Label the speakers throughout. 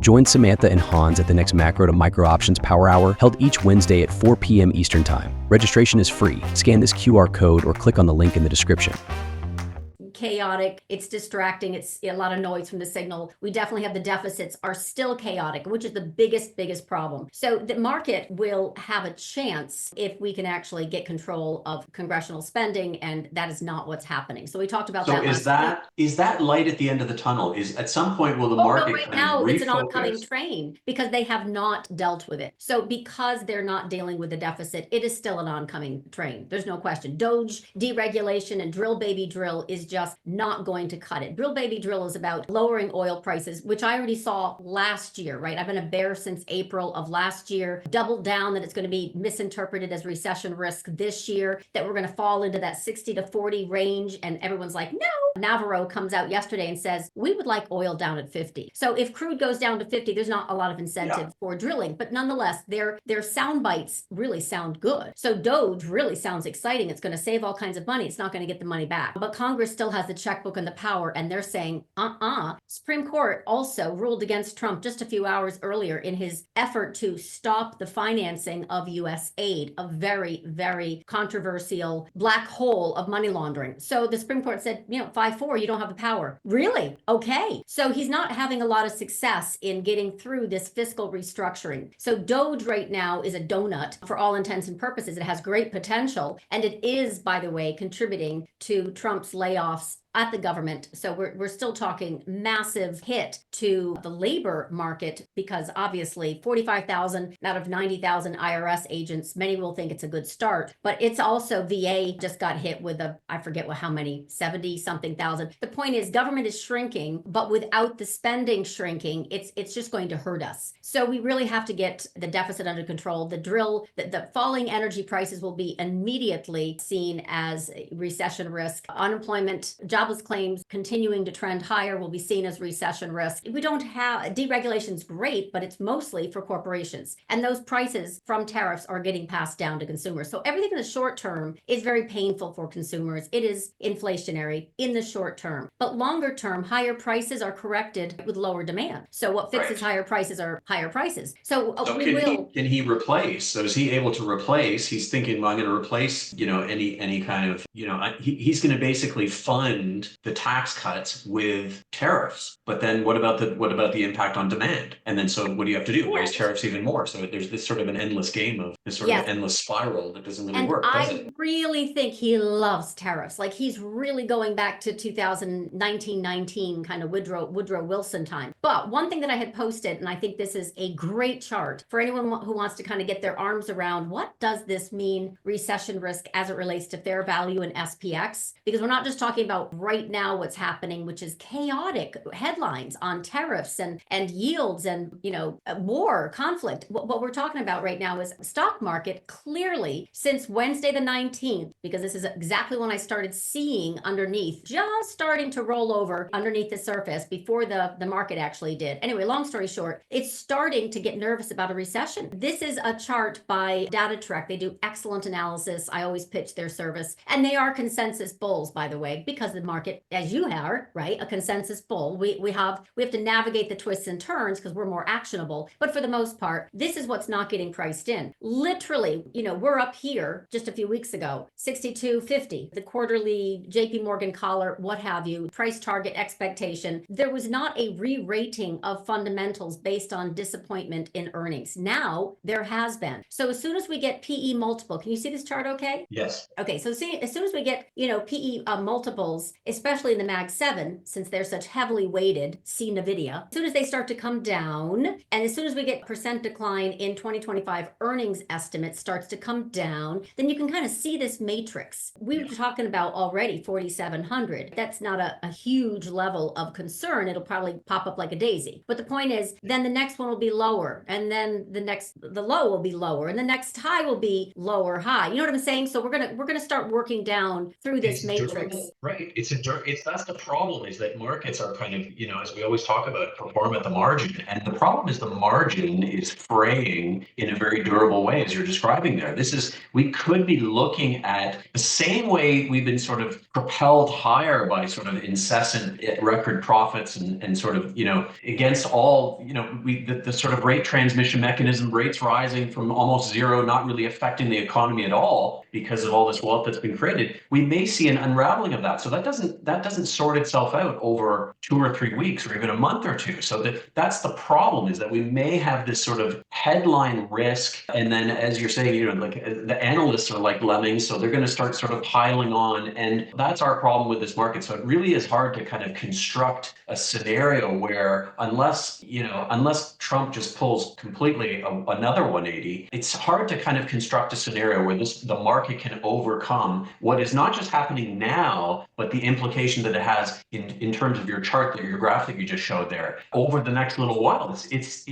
Speaker 1: Join Samantha and Hans at the next Macro to Micro Options Power Hour, held each Wednesday at 4 p.m. Eastern Time. Registration is free. Scan this QR code or click on the link in the description.
Speaker 2: Chaotic, it's distracting, it's a lot of noise from the signal. We definitely have the deficits are still chaotic, which is the biggest problem. So the market will have a chance if we can actually get control of congressional spending, and that is not what's happening. So we talked about that last week.
Speaker 3: Is that light at the end of the tunnel? Is at some point will the market
Speaker 2: right now
Speaker 3: refocus?
Speaker 2: It's an oncoming train because they have not dealt with it. So because they're not dealing with the deficit, it is still an oncoming train. There's no question. Doge deregulation and drill baby drill is just not going to cut it. Drill baby drill is about lowering oil prices, which I already saw last year, right? I've been a bear since April of last year, doubled down that it's going to be misinterpreted as recession risk this year, that we're going to fall into that 60 to 40 range. And everyone's like, no. Navarro comes out yesterday and says, we would like oil down at 50. So if crude goes down to 50, there's not a lot of incentive for drilling, but nonetheless, their sound bites really sound good. So Doge really sounds exciting. It's going to save all kinds of money. It's not going to get the money back, but Congress still has the checkbook and the power, and they're saying, Supreme Court also ruled against Trump just a few hours earlier in his effort to stop the financing of U.S. aid, a very, very controversial black hole of money laundering. So the Supreme Court said, 5-4, you don't have the power. Really? Okay. So he's not having a lot of success in getting through this fiscal restructuring. So Doge right now is a donut for all intents and purposes. It has great potential, and it is, by the way, contributing to Trump's layoffs at the government. So we're still talking massive hit to the labor market, because obviously 45,000 out of 90,000 IRS agents, many will think it's a good start, but it's also VA just got hit with I forget how many, 70 something thousand. The point is government is shrinking, but without the spending shrinking, it's just going to hurt us. So we really have to get the deficit under control. The falling energy prices will be immediately seen as recession risk. Unemployment, jobless claims continuing to trend higher will be seen as recession risk. We don't have deregulation's great, but it's mostly for corporations. And those prices from tariffs are getting passed down to consumers. So everything in the short term is very painful for consumers. It is inflationary in the short term. But longer term, higher prices are corrected with lower demand. So what fixes higher prices are higher prices. So
Speaker 3: can he replace? So is he able to replace? He's thinking, well, I'm going to replace, any kind of, he's going to basically fund the tax cuts with tariffs. But then what about the impact on demand? And then so what do you have to do? Raise tariffs even more. So there's this sort of an endless game of this sort of endless spiral that doesn't really work, does it?
Speaker 2: I really think he loves tariffs. Like he's really going back to 2019 kind of Woodrow Wilson time. But one thing that I had posted, and I think this is a great chart for anyone who wants to kind of get their arms around, what does this mean recession risk as it relates to fair value and SPX? Because we're not just talking about right now what's happening, which is chaotic headlines on tariffs and yields and war, conflict. What we're talking about right now is stock market clearly since Wednesday the 19th, because this is exactly when I started seeing underneath, just starting to roll over underneath the surface before the market actually did. Anyway, long story short, it's starting to get nervous about a recession. This is a chart by LaDuc. They do excellent analysis. I always pitch their service, and they are consensus bulls, by the way, because the market, as you are, right, a consensus bull. We have to navigate the twists and turns because we're more actionable. But for the most part, this is what's not getting priced in. Literally, we're up here just a few weeks ago, 62.50, the quarterly JP Morgan collar, what have you, price target expectation. There was not a re-rating of fundamentals based on disappointment in earnings. Now there has been. So as soon as we get PE multiple, can you see this chart okay?
Speaker 3: Yes.
Speaker 2: Okay, so as soon as we get, PE multiples, especially in the Mag 7, since they're such heavily weighted, see NVIDIA, as soon as they start to come down, and as soon as we get percent decline in 2025 earnings estimate starts to come down, then you can kind of see this matrix. We were talking about already 4,700. That's not a huge level of concern. It'll probably pop up like a daisy. But the point is, then the next one will be lower, and then the low will be lower, and the next high will be lower high. You know what I'm saying? So we're gonna start working down through this matrix.
Speaker 3: Right. It's that's the problem, is that markets are kind of, as we always talk about, perform at the margin. And the problem is the margin is fraying in a very durable way, as you're describing there. We could be looking at the same way we've been sort of propelled higher by sort of incessant record profits and sort of, against all, the sort of rate transmission mechanism, rates rising from almost zero, not really affecting the economy at all because of all this wealth that's been created. We may see an unraveling of that. So that doesn't sort itself out over 2 or 3 weeks or even a month or two. So that's the problem, is that we may have this sort of headline risk. And then, as you're saying, like the analysts are like lemmings, so they're going to start sort of piling on. And that's our problem with this market. So it really is hard to kind of construct a scenario where, unless Trump just pulls completely another 180, it's hard to kind of construct a scenario where the market can overcome what is not just happening now, but the implication that it has in terms of your chart, your graph that you just showed there, over the next little while. It's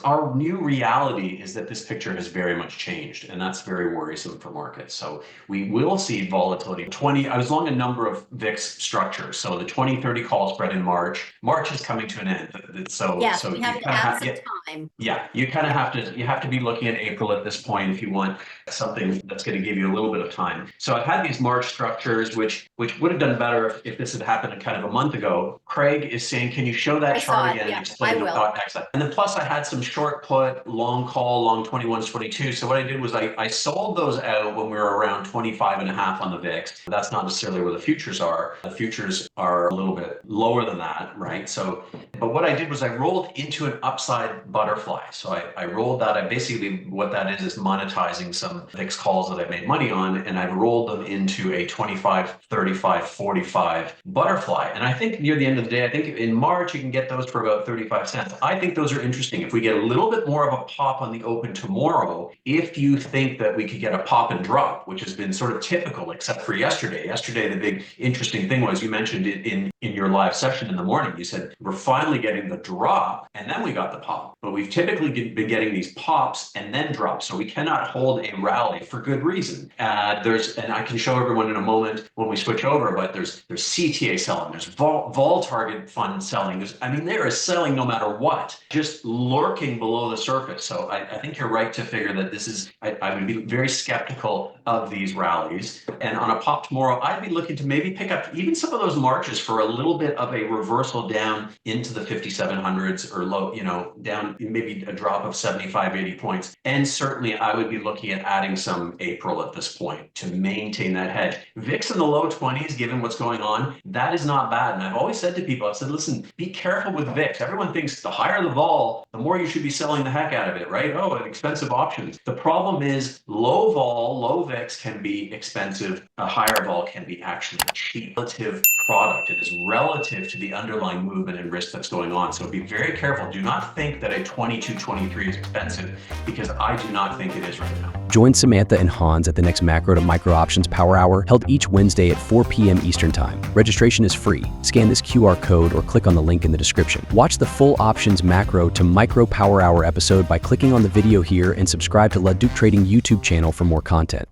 Speaker 3: our new reality is that this picture has very much changed, and that's very worrisome for markets. So we will see volatility. I was long a number of VIX structures. So the 20-30 call spread in March is coming to an end. So
Speaker 2: we have
Speaker 3: you
Speaker 2: to add some time.
Speaker 3: Yeah, you kind of have to be looking at April at this point if you want something that's going to give you a little bit of time. So I've had these March structures, which would have done better if this had happened kind of a month ago. Craig is saying, can you show that chart again?
Speaker 2: Yeah, I will.
Speaker 3: And then plus I had some short put, long call, long 21s, 22. So what I did was I sold those out when we were around 25.5 on the VIX. That's not necessarily where the futures are. The futures are a little bit lower than that, right? So, but what I did was I rolled into an upside butterfly. So I rolled that. What that is monetizing some VIX calls that I made money on, and I rolled them into a 25, 35, 45 butterfly. And I think near the end of the day, I think in March you can get those for about 35 cents. I think those are interesting. If we get a little bit more of a pop on the open tomorrow, if you think that we could get a pop and drop, which has been sort of typical, except for yesterday. Yesterday, the big interesting thing was, you mentioned it in your live session in the morning. You said we're finally getting the drop, and then we got the pop. But we've typically been getting these pops and then drops, so we cannot hold a rally for good reason. And I can show everyone in a moment when we switch over, but there's CTA selling, there's vol target fund selling. There is selling no matter what, just lurking below the surface. So I think you're right to figure that this is, I would be very skeptical of these rallies. And on a pop tomorrow, I'd be looking to maybe pick up even some of those marches for a little bit of a reversal down into the 5700s or low, down maybe a drop of 75, 80 points. And certainly I would be looking at adding some April at this point to maintain that hedge. VIX in the low 20s, given what's going on, that is not bad. And I've always said to people, I've said, listen, be careful with VIX. Everyone thinks the higher the vol, the more you should be selling the heck out of it, right? Oh, expensive options. The problem is low vol, low VIX can be expensive. A higher vol can be actually cheap. Relative product. It is relative to the underlying movement and risk that's going on. So be very careful. Do not think that a 22-23 is expensive, because I do not think it is right now.
Speaker 1: Join Samantha and Hans at the next Macro to Micro Options Power Hour, held each Wednesday at 4 p.m. Eastern Time. Registration is free. Scan this QR code or click on the link in the description. Watch the full Options Macro to Micro Power Hour episode by clicking on the video here, and subscribe to LaDucTrading YouTube channel for more content.